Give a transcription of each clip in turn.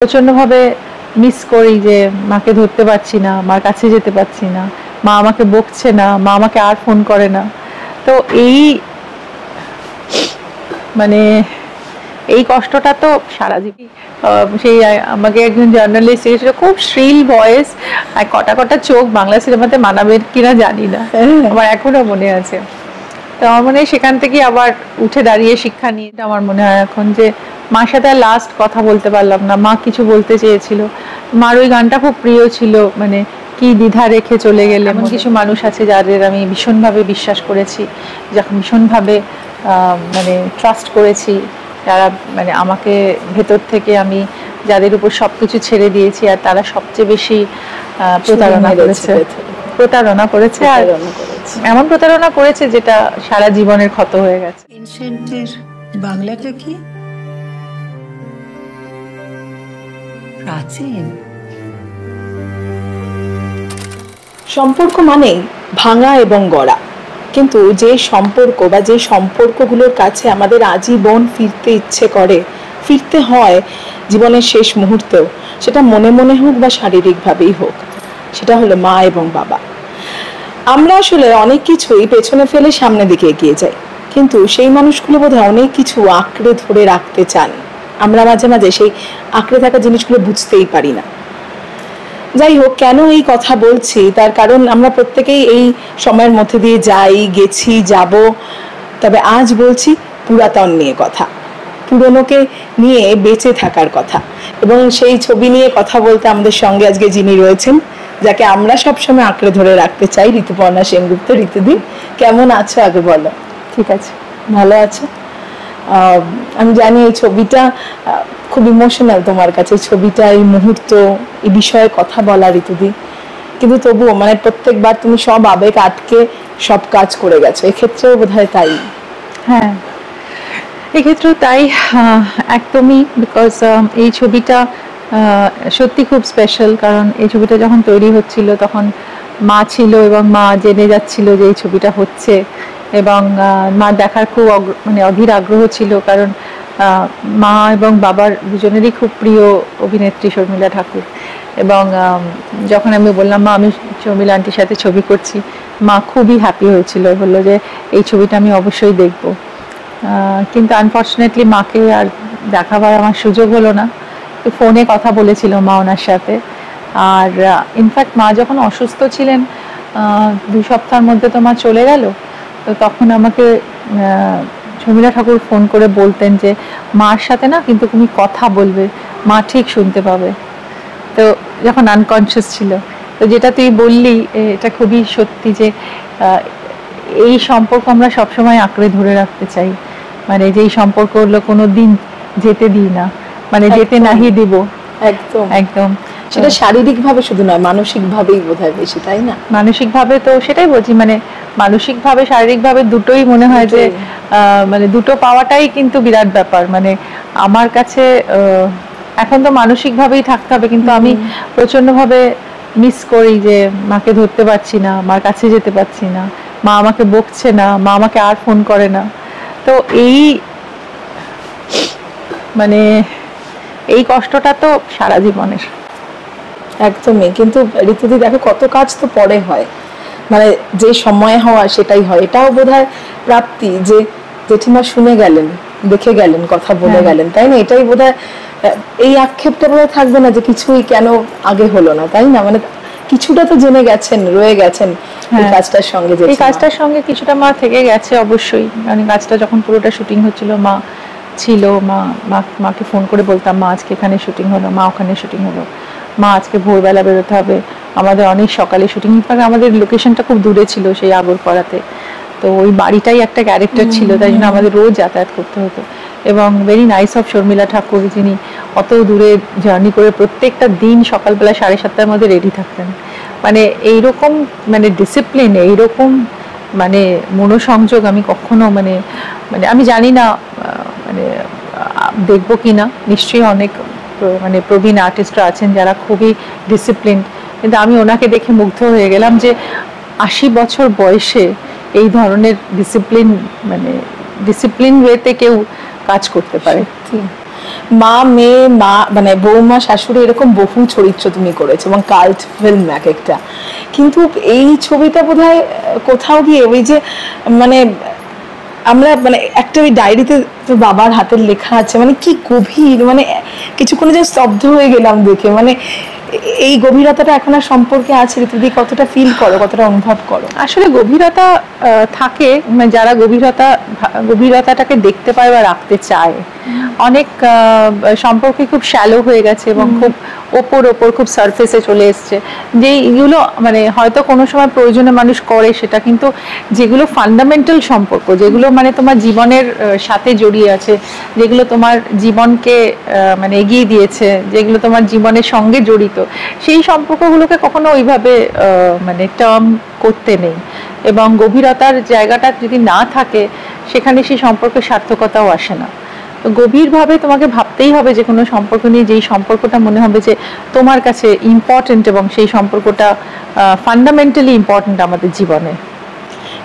প্রচন্ডভাবে miss করি যে মাকে ধরতে পারছি না, মার কাছে যেতে পারছি না, মা আমাকে বকছে না, মা আমাকে আর ফোন করে না। তো এই মানে এই কষ্টটা তো সারা জীবন। সেই আমাকে একজন জার্নালিস্ট এসেছিল, খুব শ্রিল ভয়েস আর কটা কটা চোখ, বাংলা সিনেমাতে মানাবে কিনা জানি না, আমার এখনো মনে আছে। তো আমার মনে হয় সেখান থেকে আবার উঠে দাঁড়িয়ে শিক্ষা নিয়ে আমার মনে হয় এখন যে মার সাথে লাস্ট কথা বলতে পারলাম না, মা কিছু বলতে চেয়েছিল, মার ওই গানটা খুব প্রিয় ছিল, মানে কি দ্বিধা রেখে চলে গেলে। এমন কিছু মানুষ আছে যাদের আমি ভীষণভাবে বিশ্বাস করেছি, যখন ভীষণভাবে মানে ট্রাস্ট করেছি, যারা মানে আমাকে ভেতর থেকে আমি যাদের উপর সবকিছু ছেড়ে দিয়েছি, আর তারা সবচেয়ে বেশি প্রতারণা করেছে আর এমন প্রতারণা করেছে যেটা সারা জীবনের ক্ষত হয়ে গেছে। এনসেন্টের বাংলাটা কি? প্রাচীন। সম্পর্ক মানেই ভাঙা এবং গড়া, কিন্তু যে সম্পর্ক বা যে সম্পর্কগুলোর কাছে আমাদের আজীবন ফিরতে ইচ্ছে করে, ফিরতে হয় জীবনের শেষ মুহূর্তেও, সেটা মনে মনে হোক বা শারীরিকভাবেই হোক, সেটা হলো মা এবং বাবা। আমরা আসলে অনেক কিছুই পেছনে ফেলে সামনের দিকে এগিয়ে যাই, কিন্তু সেই মানুষগুলো বোধহয় অনেক কিছু আঁকড়ে ধরে রাখতে চান। আমরা মাঝে মাঝে সেই আঁকড়ে থাকা জিনিসগুলো বুঝতেই পারি না। যাই হোক, কেন এই কথা বলছি তার কারণ আমরা প্রত্যেকেই এই সময়ের মধ্যে দিয়ে যাই, গেছি, যাব। তবে আজ বলছি পুরাতন নিয়ে কথা, পুরনোকে নিয়ে বেঁচে থাকার কথা। এবং সেই ছবি নিয়ে কথা বলতে আমাদের সঙ্গে আজকে যিনি রয়েছেন, যাকে আমরা সবসময় আঁকড়ে ধরে রাখতে চাই, ঋতুপর্ণা সেনগুপ্ত। ঋতুদি, কেমন আছো আগে বলো? ঠিক আছে, ভালো আছো? আমি জানি এই ছবিটা খুব ইমোশনাল তোমার কাছে, ছবিটা, এই মুহূর্ত, এই বিষয়ে কথা বলা ঋতুদি, কিন্তু তবুও মানে প্রত্যেকবার তুমি সব আবেগ আটকে সব কাজ করে গেছো, এক্ষেত্রেও বোধহয় তাই। হ্যাঁ, এক্ষেত্রেও তাই একদমই। বিকজ এই ছবিটা সত্যি খুব স্পেশাল, কারণ এই ছবিটা যখন তৈরি হচ্ছিল তখন মা ছিল এবং মা জেনে যাচ্ছিল যে এই ছবিটা হচ্ছে, এবং মা দেখার খুব মানে অধীর আগ্রহ ছিল, কারণ মা এবং বাবার দুজনেরই খুব প্রিয় অভিনেত্রী শর্মিলা ঠাকুর। এবং যখন আমি বললাম মা আমি শর্মিলা আন্টির সাথে ছবি করছি, মা খুবই হ্যাপি হয়েছিল, বললো যে এই ছবিটা আমি অবশ্যই দেখব। কিন্তু আনফর্চুনেটলি মাকে আর দেখাবার আমার সুযোগ হলো না। ফোনে কথা বলেছিল মা ওনার সাথে, আর ইনফ্যাক্ট মা যখন অসুস্থ ছিলেন 2 সপ্তাহের মধ্যে তো মা চলে গেল। তো তখন আমাকে শর্মিলা ঠাকুর ফোন করে বলতেন যে মার সাথে না কিন্তু তুমি কথা বলবে, মা ঠিক শুনতে পাবে। তো যখন আনকনসিয়াস ছিল, তো যেটা তুই বললি এটা খুবই সত্যি যে এই সম্পর্ক আমরা সবসময় আঁকড়ে ধরে রাখতে চাই, মানে যে এই সম্পর্ক হলো কোনো দিন যেতে দিই না, মানে যেতে নাহি দিব। একদম একদম, সেটা শারীরিকভাবে শুধু নয়, মানসিকভাবেই বোধহয় বেশি, তাই না? মানসিকভাবে তো সেটাই বলছি, মানে মানসিকভাবে শারীরিকভাবে দুটোই মনে হয় যে মানে দুটো পাওয়াটাই কিন্তু বিরাট ব্যাপার। মানে আমার কাছে এখন তো মানসিকভাবেই থাকতে হবে, কিন্তু আমি প্রচন্ডভাবে মিস করি যে মাকে ধরতে পারছি না, মার কাছে যেতে পারছি না, মা আমাকে বকছে না, মা আমাকে আর ফোন করে না। তো এই মানে এই কষ্টটা তো সারা জীবনের। একদমই, কিন্তু ঋতুদি দেখো কত কাজ তো পরে হয়, মানে যে সময় হওয়া সেটাই হয়। এটাও বোধহয় প্রাপ্তি যে জেঠিমা শুনে গেলেন, দেখে গেলেন, কথা বলে গেলেন, তাই না? এটাই বোধহয়, এই আক্ষেপটা বোধহয় থাকবে না যে কিছুই কেন আগে হলো না, তাই না? মানে কিছুটা তো জেনে গেছেন, রয়ে গেছেন এই কাজটার সঙ্গে। এই কাজটার সঙ্গে কিছুটা মা থেকে গেছে অবশ্যই, কারণ কাজটা যখন পুরোটা শুটিং হচ্ছিল মা ছিল। মাকে ফোন করে বলতাম মা আজকে এখানে শুটিং হলো, মা ওখানে শুটিং হলো, মা আজকে ভোরবেলা বেরোতে হবে, আমাদের অনেক সকালে শুটিং। ইনফ্যাক্ট আমাদের লোকেশনটা খুব দূরে ছিল, সেই আগরপাড়াতে। তো ওই বাড়িটাই একটা ক্যারেক্টার ছিল, তাই জন্য আমাদের রোজ যাতায়াত করতে হতো। এবং ভেরি নাইস অফ শর্মিলা ঠাকুর, যিনি অত দূরে জার্নি করে প্রত্যেকটা দিন সকালবেলা 7:30-র মধ্যে রেডি থাকতেন। মানে এইরকম মানে ডিসিপ্লিন, এইরকম মানে মনোসংযোগ আমি কখনো মানে মানে আমি জানি না মানে দেখবো কিনা, নিশ্চয়ই অনেক মানে প্রবীণ আর্টিস্টরা আছেন যারা খুবই ডিসিপ্লিন, কিন্তু আমি ওনাকে দেখে মুগ্ধ হয়ে গেলাম যে 80 বছর বয়সে এই ধরনের ডিসিপ্লিন, মানে ডিসিপ্লিন ওয়েতে কেউ কাজ করতে পারে। মা মেয়ে, মা মানে বৌমা শাশুড়ি, এরকম বহু চরিত্র তুমি করেছো এবং কাল্ট ফিল্ম এক একটা। কিন্তু এই ছবিটা বোধহয় কোথাও গিয়ে ওই যে মানে আমরা মানে একটা ওই ডায়েরিতে তো বাবার হাতের লেখা আছে, মানে কি গভীর, মানে কিছুক্ষণ যেন স্তব্ধ হয়ে গেলাম দেখে। মানে এই গভীরতাটা এখন আর সম্পর্কে আছে ঋতুদি? কতটা ফিল করো, কতটা অনুভব করো? আসলে গভীরতা থাকে, মানে যারা গভীরতাটাকে দেখতে পায় বা রাখতে চায়। অনেক সম্পর্কে খুব শ্যালো হয়ে গেছে এবং খুব ওপর খুব সারফেসে চলে এসছে, যে এগুলো মানে হয়তো কোনো সময় প্রয়োজনে মানুষ করে সেটা, কিন্তু যেগুলো ফান্ডামেন্টাল সম্পর্ক, যেগুলো মানে তোমার জীবনের সাথে জড়িয়ে আছে, যেগুলো তোমার জীবনকে মানে এগিয়ে দিয়েছে, যেগুলো তোমার জীবনের সঙ্গে জড়িত, সেই সম্পর্কগুলোকে কখনো ওইভাবে মানে টার্ম করতে নেই। এবং গভীরতার জায়গাটা যদি না থাকে সেখানে সেই সম্পর্কের সার্থকতাও আসে না। তো গভীরভাবে তোমাকে ভাবতেই হবে যে কোনো সম্পর্ক নিয়ে, যেই সম্পর্কটা মনে হবে যে তোমার কাছে ইম্পর্টেন্ট এবং সেই সম্পর্কটা ফান্ডামেন্টালি ইম্পর্টেন্ট আমাদের জীবনে।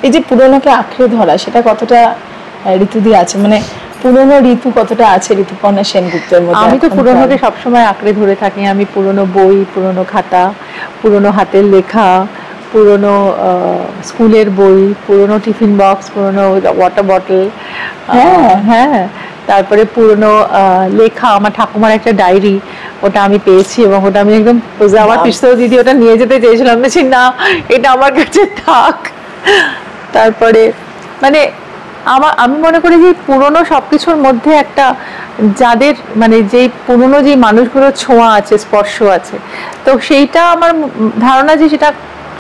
এই যে পুরনোকে আঁকড়ে ধরা, সেটা কতটা ঋতুদি আছে, মানে পুরনো ঋতু কতটা আছে ঋতুপর্ণা সেনগুপ্তের মধ্যে? আমি তো পুরনোকে সবসময় আঁকড়ে ধরে থাকি। আমি পুরনো বই, পুরনো খাতা, পুরনো হাতের লেখা, পুরনো স্কুলের বই, পুরনো টিফিন বক্স, পুরনো ওয়াটার বটল, হ্যাঁ, তারপরে পুরনো লেখা, আমার ঠাকুমার একটা ডায়েরি, ওটা আমি পেয়েছি এবং ওটা আমি একদম আমার পিস্তল দিদি ওটা নিয়ে যেতে চেয়েছিলাম, বলছি না এটা আমার কাছে থাক। তারপরে মানে আমি মনে করি যে পুরনো সবকিছুর মধ্যে একটা যাদের মানে যে পুরনো যে মানুষগুলোর ছোঁয়া আছে, স্পর্শ আছে, তো সেইটা আমার ধারণা যে সেটা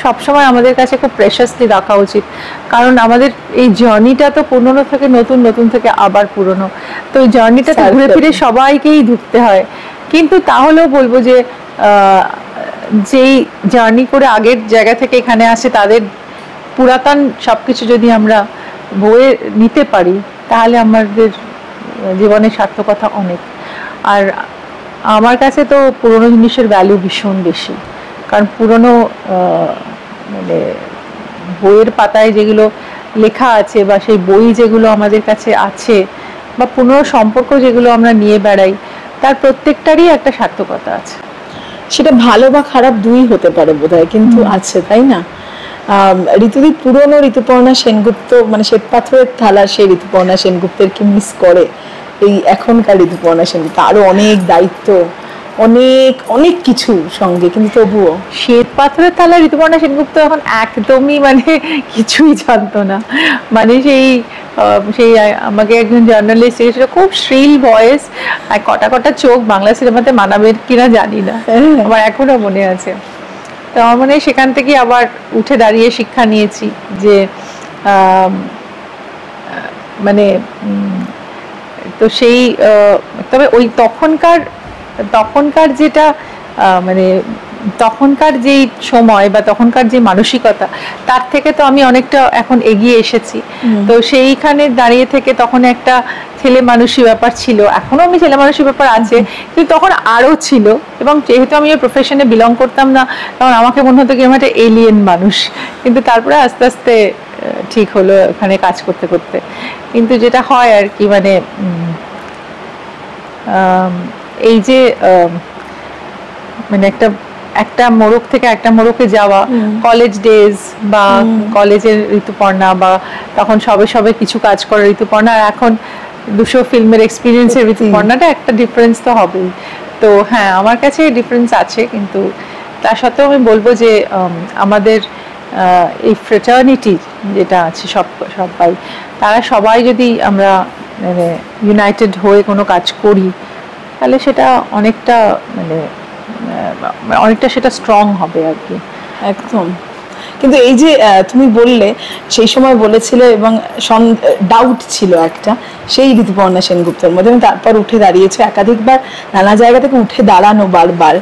সবসময় আমাদের কাছে খুব প্রেশাসলি রাখা উচিত। কারণ আমাদের এই জার্নিটা তো পুরনো থেকে নতুন, নতুন থেকে আবার পুরনো, তো এই জার্নিটাতে ঘুরে ফিরে সবাইকেই ঢুকতে হয়। কিন্তু তাহলেও বলবো যে যেই জার্নি করে আগের জায়গা থেকে এখানে আসে তাদের পুরাতন সবকিছু যদি আমরা বয়ে নিতে পারি তাহলে আমাদের জীবনের সার্থকতা অনেক। আর আমার কাছে তো পুরনো জিনিসের ভ্যালু ভীষণ বেশি, কারণ পুরনো মানে বইয়ের পাতায় যেগুলো লেখা আছে বা সেই বই যেগুলো আমাদের কাছে আছে বা পুরনো সম্পর্ক যেগুলো আমরা নিয়ে বেড়াই, তার প্রত্যেকটারই একটা সার্থকতা আছে। সেটা ভালো বা খারাপ দুই হতে পারে বোধহয়, কিন্তু আছে, তাই না? ঋতুদি পুরনো ঋতুপর্ণা সেনগুপ্ত মানে শ্বেতপাথরের থালা সেই ঋতুপর্ণা সেনগুপ্তের কি মিস করে এই এখনকার ঋতুপর্ণা সেনগুপ্ত? আরো অনেক দায়িত্ব, অনেক অনেক কিছু সঙ্গে, কিন্তু তবুও শ্বেতপাথরের থালা ঋতুপর্ণা সেনগুপ্ত এখন একদমই মানে কিছুই জানতো না। মানে সেই আমাকে একজন জার্নালিস্ট এসেছিল, খুব শ্রীল ভয়েস আর কটা কটা চোখ, বাংলা সিনেমাতে মানাবে কিনা জানি না, আমার এখনো মনে আছে। তো আমার মনে হয় সেখান থেকে আবার উঠে দাঁড়িয়ে শিক্ষা নিয়েছি যে মানে তো সেই তবে ওই তখনকার যেটা মানে তখনকার যেই সময় বা তখনকার যে মানসিকতা, তার থেকে তো আমি অনেকটা এখন এগিয়ে এসেছি। তো সেইখানে দাঁড়িয়ে থেকে তখন একটা ছেলে মানুষী ব্যাপার ছিল, এখনো আমি ছেলে মানুষী ব্যাপার আছে, কিন্তু তখন আরো ছিল। এবং যেহেতু আমি ওই প্রফেশনে বিলং করতাম না, তখন আমাকে মনে হতো কি আমি একটা এলিয়েন মানুষ, কিন্তু তারপরে আস্তে আস্তে ঠিক হলো এখানে কাজ করতে করতে। কিন্তু যেটা হয় আর কি, মানে এই যে মানে একটা মোড়ক থেকে একটা মোড়কে যাওয়া, কলেজ ডেজ বা কলেজের ঋতুপর্ণা বা তখন সবে কিছু কাজ করার ঋতুপর্ণা, আর এখন 200 ফিল্মের এক্সপিরিয়েন্সের ঋতুপর্ণাটা একটা ডিফারেন্স তো হবেই। তো হ্যাঁ, আমার কাছে ডিফারেন্স আছে, কিন্তু তার সত্ত্বেও আমি বলবো যে আমাদের এই ফ্রেটার্নিটি যেটা আছে সবাই, তারা সবাই যদি আমরা মানে ইউনাইটেড হয়ে কোনো কাজ করি তাহলে সেটা অনেকটা সেটা স্ট্রং হবে আর কি। একদম। কিন্তু এই যে তুমি বললে সেই সময় বলেছিলে এবং ডাউট ছিল একটা সেই ঋতুপর্ণা সেনগুপ্তের মধ্যে, এবং তারপর উঠে দাঁড়িয়েছে একাধিকবার, নানা জায়গা থেকে উঠে দাঁড়ানো বারবার,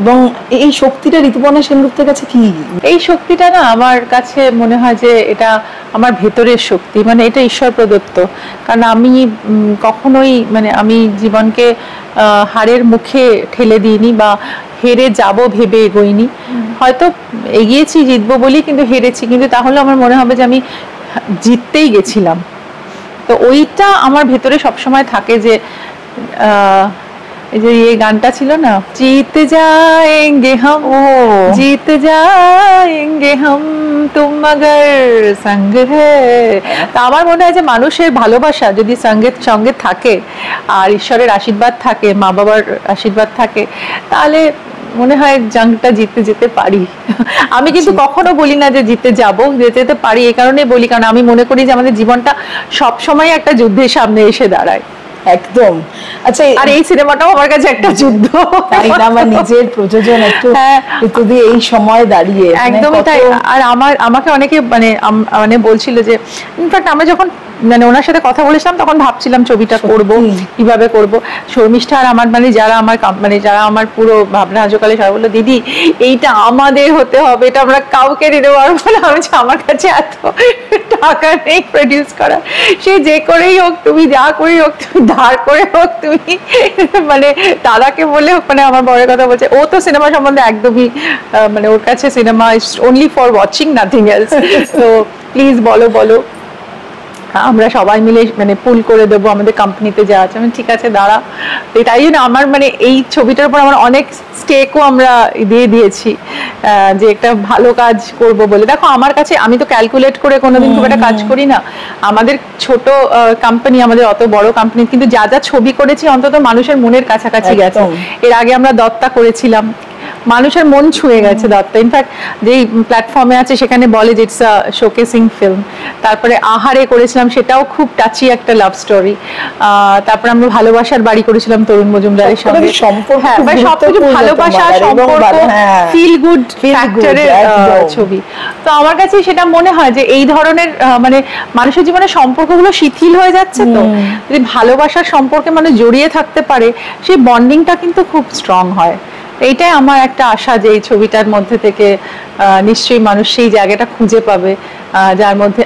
এবং এই শক্তিটা ঋতুপর্ণা সেনগুপ্তের কাছে কি? এই শক্তিটা না আমার কাছে মনে হয় যে এটা আমার ভেতরের শক্তি, মানে এটা ঈশ্বর প্রদত্ত। কারণ আমি কখনোই মানে আমি জীবনকে হারের মুখে ঠেলে দিইনি বা হেরে যাব ভেবে এগোইনি। হয়তো এগিয়েছি জিতবো বলি, কিন্তু হেরেছি, কিন্তু তাহলে আমার মনে হবে যে আমি জিততেই গেছিলাম। তো ওইটা আমার ভেতরে সবসময় থাকে যে এই যে এই গানটা ছিল না, জিত যায়েঙ্গে হাম, জিত যায়েঙ্গে হাম তুম মগর সঙ্গ হ্যায়। তা আমার মনে হয় যে মানুষের ভালোবাসা যদি সঙ্গে থাকে আর ঈশ্বরের আশীর্বাদ থাকে, মা বাবার আশীর্বাদ থাকে, তাহলে মনে হয় জংটা জিতে যেতে পারি। আমি কিন্তু কখনো বলি না যে জিতে যাবো, যেতে পারি এই কারণে বলি কারণ আমি মনে করি যে আমাদের জীবনটা সব সময় একটা যুদ্ধের সামনে এসে দাঁড়ায়। একদম। আচ্ছা, আর এই সিনেমাটাও আমার কাছে একটা যুদ্ধ, তাই না? আমার নিজের প্রযোজন একটু যদি এই সময় দাঁড়িয়ে একদমই তাই। আর আমাকে অনেকে মানে বলছিল যে ইনফ্যাক্ট আমরা যখন মানে ওনার সাথে কথা বলেছিলাম তখন ভাবছিলাম ছবিটা করব কিভাবে করব। শর্মিষ্ঠা আর আমার মানে যারা আমার পুরো ভাবনা আজকালে সবাই বললো দিদি এইটা আমাদের হতে হবে, এটা আমরা কাউকে দিতে পারবো না। আমি আমার কাছে এত টাকা নেই প্রডিউস করা, সে যে করেই হোক, তুমি যা করেই হোক, তুমি ধার করে হোক, তুমি মানে দাদাকে বলে হোক, মানে আমার বড়ের কথা বলছে, ও তো সিনেমা সম্বন্ধে একদমই মানে ওর কাছে cinema is only for watching, nothing else. তো প্লিজ বলো, আমরা সবাই মিলে মানে পুল করে দেবো আমাদের কোম্পানিতে যা আছে। আমি ঠিক আছে দাঁড়া। তাই জন্য আমার মানে এই ছবিটার উপর আমার অনেক স্টেকও আমরা দিয়ে দিয়েছি যে একটা ভালো কাজ করব বলে। দেখো আমার কাছে, আমি তো ক্যালকুলেট করে কোনোদিন খুব একটা কাজ করি না। আমাদের ছোট কোম্পানি, আমাদের অত বড় কোম্পানি, কিন্তু যা যা ছবি করেছি অন্তত মানুষের মনের কাছাকাছি গেছে। এর আগে আমরা দত্তা করেছিলাম, মানুষের মন ছুঁয়ে গেছে দত্তা। ইনফ্যাক্ট যেই প্ল্যাটফর্মে আছে সেখানে বলে যে ইটস আ শোকেসিং ফিল্ম। তারপরে আহারে করেছিলাম, সেটাও খুব টাচি একটা লাভ স্টোরি। তারপরে আমরা ভালোবাসার বাড়ি করেছিলাম তরুণ মজুমদারের সঙ্গে। হ্যাঁ, সবকিছু ভালোবাসা, সম্পর্ক, ফিল গুড ফ্যাক্টরের ছবি। তো আমার কাছে সেটা মনে হয় যে এই ধরনের মানে মানুষের জীবনে সম্পর্কগুলো শিথিল হয়ে যাচ্ছে, তো যদি ভালোবাসার সম্পর্কে মানুষ জড়িয়ে থাকতে পারে সেই বন্ডিংটা কিন্তু খুব স্ট্রং হয়। এইটাই আমার একটা আশা যে এই ছবিটার মধ্যে থেকে নিশ্চয়ই মানুষ সেই জায়গাটা খুঁজে পাবে যার মধ্যে।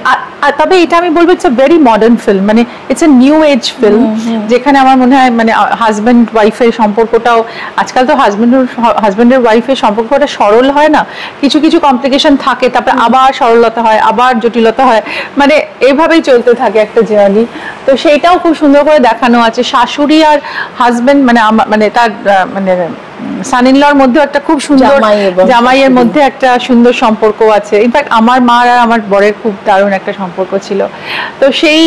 তবে এটা আমি বলবো it's a very modern film, মানে it's a new age film, যেখানে আমার মনে হয় মানে হাজব্যান্ড ওয়াইফের সম্পর্কটাও, আজকাল তো হাজব্যান্ডের ওয়াইফের সম্পর্কটা সরল হয় না, কিছু কিছু কমপ্লিকেশন থাকে, তারপরে আবার সরলতা হয়, আবার জটিলতা হয়, মানে এভাবেই চলতে থাকে একটা জার্নি। তো সেইটাও খুব সুন্দর করে দেখানো আছে। শাশুড়ি আর হাজব্যান্ড মানে তার মানে সান ইন লর মধ্যে একটা খুব সুন্দর, জামাইয়ের মধ্যে একটা সুন্দর সম্পর্ক আছে। ইনফ্যাক্ট আমার মা আর আমার বরের খুব দারুণ একটা সম্পর্ক ছিল। তো সেই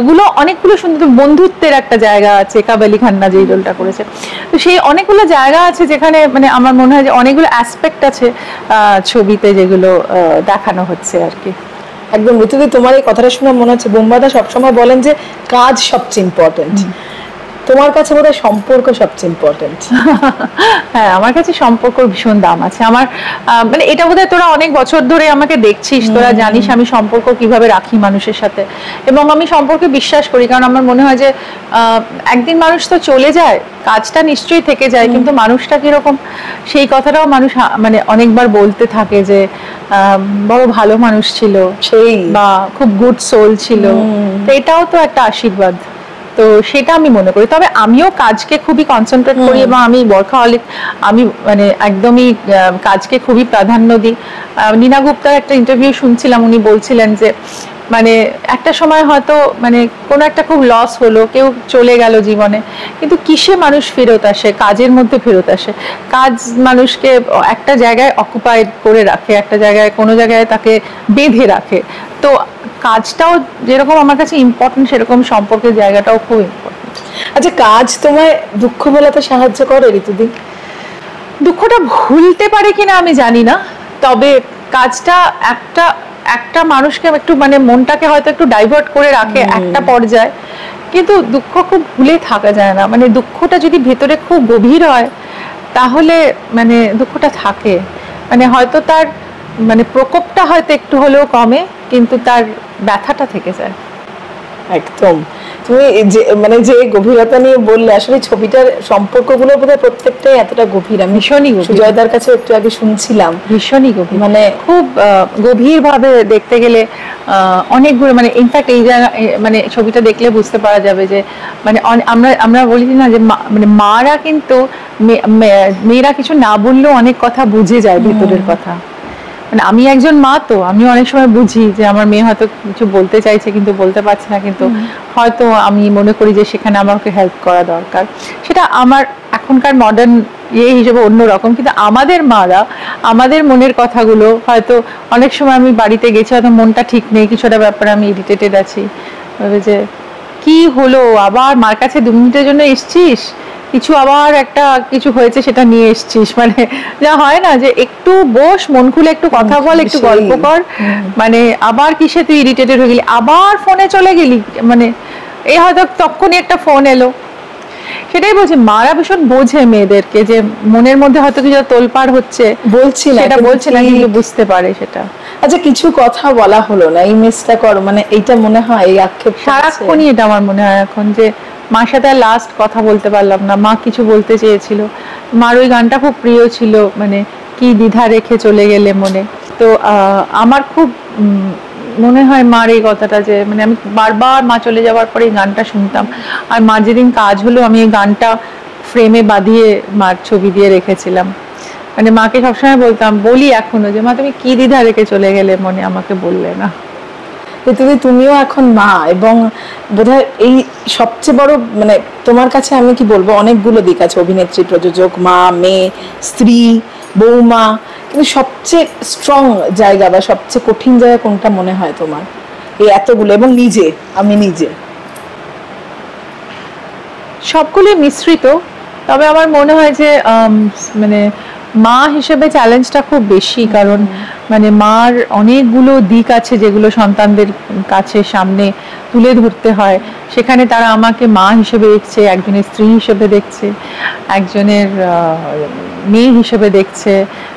গুলো অনেকগুলো সুন্দর বন্ধুত্বের একটা জায়গা আছে। কাব আলী খান্না যেই রোলটা করেছে, তো সেই অনেকগুলো জায়গা আছে যেখানে মানে আমার মনে হয় যে অনেকগুলো অ্যাসপেক্ট আছে ছবিতে যেগুলো দেখানো হচ্ছে আর কি। একদম ঋতুদি, তোমার এই কথাটা শুনে মনে হচ্ছে বোম্বাদা সবসময় বলেন যে কাজ সবচেয়ে ইম্পর্টেন্ট, তোমার কাছে বোধহয় সম্পর্ক সবচেয়ে ইম্পর্টেন্ট। হ্যাঁ, আমার কাছে সম্পর্কর ভীষণ দাম আছে। আমার মানে এটা বোধহয় তোরা অনেক বছর ধরে আমাকে দেখছিস, তোরা জানিস আমি সম্পর্ক কিভাবে রাখি মানুষের সাথে, এবং আমি সম্পর্কে বিশ্বাস করি। কারণ আমার মনে হয় যে একদিন মানুষ তো চলে যায়, কাজটা নিশ্চয়ই থেকে যায়, কিন্তু মানুষটা কিরকম সেই কথাটাও মানুষ মানে অনেকবার বলতে থাকে যে বড় ভালো মানুষ ছিল সেই, বা খুব গুড সোল ছিল। তো এটাও তো একটা আশীর্বাদ। তো সেটা আমি মনে করি। তবে আমিও কাজকে খুবই কনসেন্ট্রেট করি, এবং আমি ওয়ার্কাহলিক, আমি মানে একদমই কাজকে খুবই প্রাধান্য দিই। নীনা গুপ্তার একটা ইন্টারভিউ শুনছিলাম, উনি বলছিলেন যে মানে একটা সময় হয়তো মানে কোনো একটা খুব লস হলো, কেউ চলে গেল জীবনে, কিন্তু কিসে মানুষ ফেরত আসে? কাজের মধ্যে ফেরত আসে। কাজ মানুষকে একটা জায়গায় অকুপাইড করে রাখে, একটা জায়গায় কোনো জায়গায় তাকে বেঁধে রাখে। তো কাজটাও যেরকম আমার কাছে ইম্পর্টেন্ট, সেরকম সম্পর্কের জায়গাটাও খুব ইম্পর্টেন্ট। আচ্ছা, কাজ তোমায় দুঃখ ভোলাতে সাহায্য করে ঋতুদি? দুঃখটা ভুলতে পারে কিনা আমি জানি না, তবে কাজটা একটা মানুষকে একটু মানে মনটাকে হয়তো একটু ডাইভার্ট করে রাখে একটা পর্যায়ে, কিন্তু দুঃখ খুব ভুলে থাকা যায় না। মানে দুঃখটা যদি ভেতরে খুব গভীর হয় তাহলে মানে দুঃখটা থাকে, মানে হয়তো তার মানে প্রকোপটা হয়তো একটু হলেও কমে, কিন্তু তার ব্যথাটা থেকে যায়। একদম। তুমি যে মানে যে গভীরতা নিয়ে বললে, আসলে ছবিটার সম্পর্কগুলো বোধহয় প্রত্যেকটাই এতটা গভীর। আমি ভীষণই সুজয়দার কাছে একটু আগে শুনছিলাম, ভীষণই গভীর, মানে খুব গভীর ভাবে দেখতে গেলে অনেকগুলো মানে ইনফ্যাক্ট এই জায়গা মানে ছবিটা দেখলে বুঝতে পারা যাবে যে মানে আমরা বলি না যে মানে মারা কিন্তু মেয়েরা কিছু না বললেও অনেক কথা বুঝে যায়, ভেতরের কথা। মানে আমি একজন মা, তো আমি অনেক সময় বুঝি যে আমার মেয়ে হয়তো কিছু বলতে চাইছে কিন্তু বলতে পারছে না, কিন্তু হয়তো আমি মনে করি যে সেখানে আমাকে হেল্প করা দরকার। সেটা আমার এখনকার মডার্ন হিসেবে অন্যরকম, কিন্তু আমাদের মারা আমাদের মনের কথাগুলো হয়তো অনেক সময় আমি বাড়িতে গেছি, হয়তো মনটা ঠিক নেই, কিছুটা ব্যাপারে আমি ইরিটেটেড আছি, যে কি হলো আবার মার কাছে 2 মিনিটের জন্য এসছিস, কিছু আবার একটা কিছু হয়েছে সেটা নিয়ে এসছিস, মানে যা হয় না যে একটু বস, মন খুলে একটু কথা বল, একটু গল্প কর, মানে আবার কিসে তুই ইরিটেটেড হয়ে গেলি, আবার ফোনে চলে গেলি, মানে এই হয়তো তখনই একটা ফোন এলো। সেটাই বলছি, মারা ভীষণ বোঝে মেয়েদেরকে, যে মনের মধ্যে হয়তো কিছু তোলপাড় হচ্ছে, বলছে না কিন্তু বুঝতে পারে সেটা। আচ্ছা, কিছু কথা বলা হলো না, এই মিসটা কর, মানে এইটা মনে হয় এই আক্ষেপ সারাক্ষণই এটা আমার মনে হয় এখন, যে মার সাথে লাস্ট কথা বলতে পারলাম না, মা কিছু বলতে চেয়েছিল, মার ওই গানটা খুব প্রিয় ছিল, মানে কি দ্বিধা রেখে চলে গেলে মনে। তো আমার খুব মনে হয় মার এই কথাটা, যে মানে আমি বারবার মা চলে যাওয়ার পরে এই গানটা শুনতাম, আর মার যেদিন কাজ হলো আমি এই গানটা ফ্রেমে বাঁধিয়ে মার ছবি দিয়ে রেখেছিলাম। মানে মাকে সবসময় বলি এখনো, যে মা তুমি কি দ্বিধা রেখে চলে গেলে মনে, আমাকে বললে না। তুমিও এখন মা, এবং বোধহয় এই সবচেয়ে বড়, মানে তোমার কাছে আমি কি বলবো, অনেকগুলো দিক আছে, অভিনেত্রী, প্রযোজক, মা, মেয়ে, স্ত্রী, বৌমা, কিন্তু সবচেয়ে স্ট্রং জায়গা বা সবচেয়ে কঠিন জায়গা কোনটা মনে হয় তোমার, এই এতগুলো, এবং আমি নিজে? সবগুলোই মিশ্রিত, তবে আমার মনে হয় যে মানে মা হিসেবে চ্যালেঞ্জটা খুব বেশি, কারণ মানে মার অনেকগুলো দিক আছে যেগুলো সন্তানদের কাছে সামনে তুলে ধরতে হয়, সেখানে তারা আমাকে মা হিসেবে দেখছে, একজনের স্ত্রী হিসেবে দেখছে, একজনের মেয়ে হিসেবে দেখছে,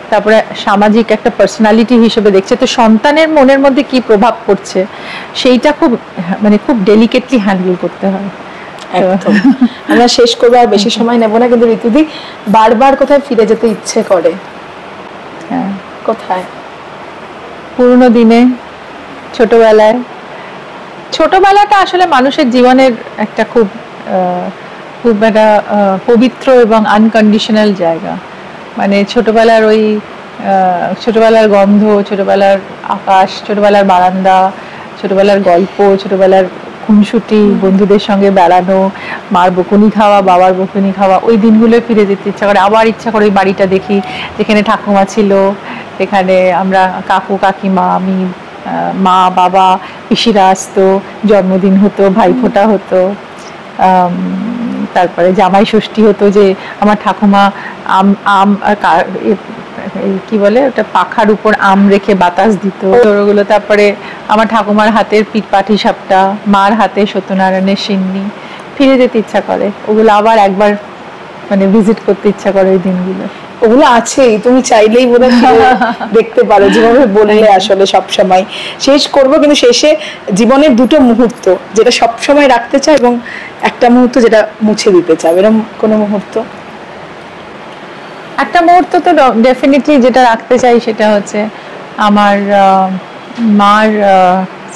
তারপরে সামাজিক একটা পার্সোনালিটি হিসেবে দেখছে। তো সন্তানের মনের মধ্যে কি প্রভাব পড়ছে সেইটা খুব ডেলিকেটলি হ্যান্ডেল করতে হয়। আমরা শেষ করবো, আর বেশি সময় নেব না, কিন্তু ঋতুদি, বারবার কোথায় ফিরে যেতে ইচ্ছে করে? হ্যাঁ, কোথায়? পুরনো দিনে, ছোটবেলাটা আসলে মানুষের জীবনের একটা খুব একটা পবিত্র এবং আনকন্ডিশনাল জায়গা। মানে ছোটবেলার গন্ধ, ছোটবেলার আকাশ, ছোটবেলার বারান্দা, ছোটবেলার গল্প, ছোটবেলার খুনসুটি, বন্ধুদের সঙ্গে বেড়ানো, মার বকুনি খাওয়া, বাবার বকুনি খাওয়া, ওই দিনগুলো ফিরে যেতে ইচ্ছা করে। আবার ইচ্ছা করে ওই বাড়িটা দেখি যেখানে ঠাকুমা ছিল, এখানে আমরা কাকু কাকিমা, আমি, মা, বাবা, পিসিরা আসতো, জন্মদিন হতো, ভাইফোঁটা হতো, তারপরে জামাই ষষ্ঠী হতো, যে আমার ঠাকুমা আম কি বলে ওটা, পাখার উপর আম রেখে বাতাস দিত ওগুলো। তারপরে আমার ঠাকুমার হাতের পাটি সাপটা, মার হাতে সত্যনারায়ণের সিন্নি, ফিরে যেতে ইচ্ছা করে, ওগুলো আবার একবার মানে ভিজিট করতে ইচ্ছা করে ওই দিনগুলো। ওগুলো আছেই, তুমি চাইলেই বোধহয় দেখতে পারো, যেভাবে বললে আসলে সবসময়। শেষ করব, কিন্তু শেষে জীবনের 2টো মুহূর্ত যেটা সবসময় রাখতে চাও, এবং একটা মুহূর্ত যেটা মুছে দিতে চাও, এরকম কোনো মুহূর্ত? একটা মুহূর্ত তো ডেফিনেটলি যেটা রাখতে চাই সেটা হচ্ছে আমার মার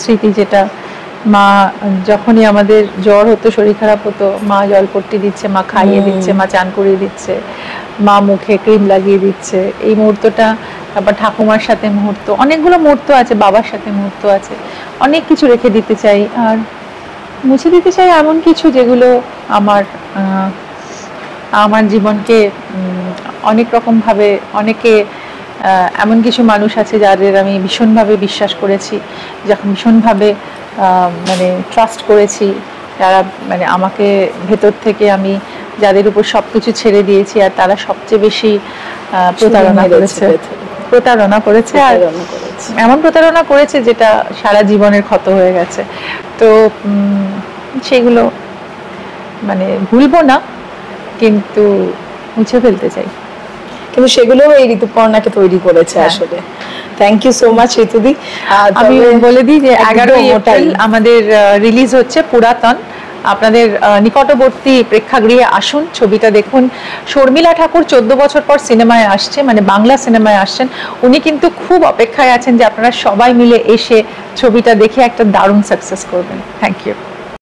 স্মৃতি, যেটা মা যখনই আমাদের জ্বর হতো, শরীর খারাপ হতো, মা জলপট্টি দিচ্ছে, মা খাইয়ে দিচ্ছে, মা চান করিয়ে দিচ্ছে, মা মুখে ক্রিম লাগিয়ে দিচ্ছে, এই মুহূর্তটা। তারপর ঠাকুমার সাথে মুহূর্ত, অনেকগুলো মুহূর্ত আছে, বাবার সাথে মুহূর্ত আছে, অনেক কিছু রেখে দিতে চাই। আর মুছে দিতে চাই এমন কিছু যেগুলো আমার জীবনকে অনেক রকমভাবে, অনেকে এমন কিছু মানুষ আছে যাদের আমি ভীষণভাবে বিশ্বাস করেছি, যখন ভীষণভাবে মানে ট্রাস্ট করেছি, যারা মানে আমাকে ভেতর থেকে, আমি যাদের উপর সব কিছু ছেড়ে দিয়েছি, আর তারা সবচেয়ে বেশি প্রতারণা করেছে, আর এমন প্রতারণা করেছে যেটা সারা জীবনের ক্ষত হয়ে গেছে। তো সেগুলো মানে ভুলবো না, কিন্তু মুছে ফেলতে চাই, কিন্তু সেগুলো এই ঋতুপর্ণাকে তৈরি করেছে আসলে। থ্যাংক ইউ সো মাচ ঋতুদি। আমি বলে দিই যে 11 এপ্রিল আমাদের রিলিজ হচ্ছে পুরাতন। আপনাদের নিকটবর্তী প্রেক্ষাগৃহে আসুন, ছবিটা দেখুন। শর্মিলা ঠাকুর 14 বছর পর সিনেমায় আসছে, মানে বাংলা সিনেমায় আসছেন। উনি কিন্তু খুব অপেক্ষায় আছেন যে আপনারা সবাই মিলে এসে ছবিটা দেখে একটা দারুণ সাকসেস করবেন। Thank you.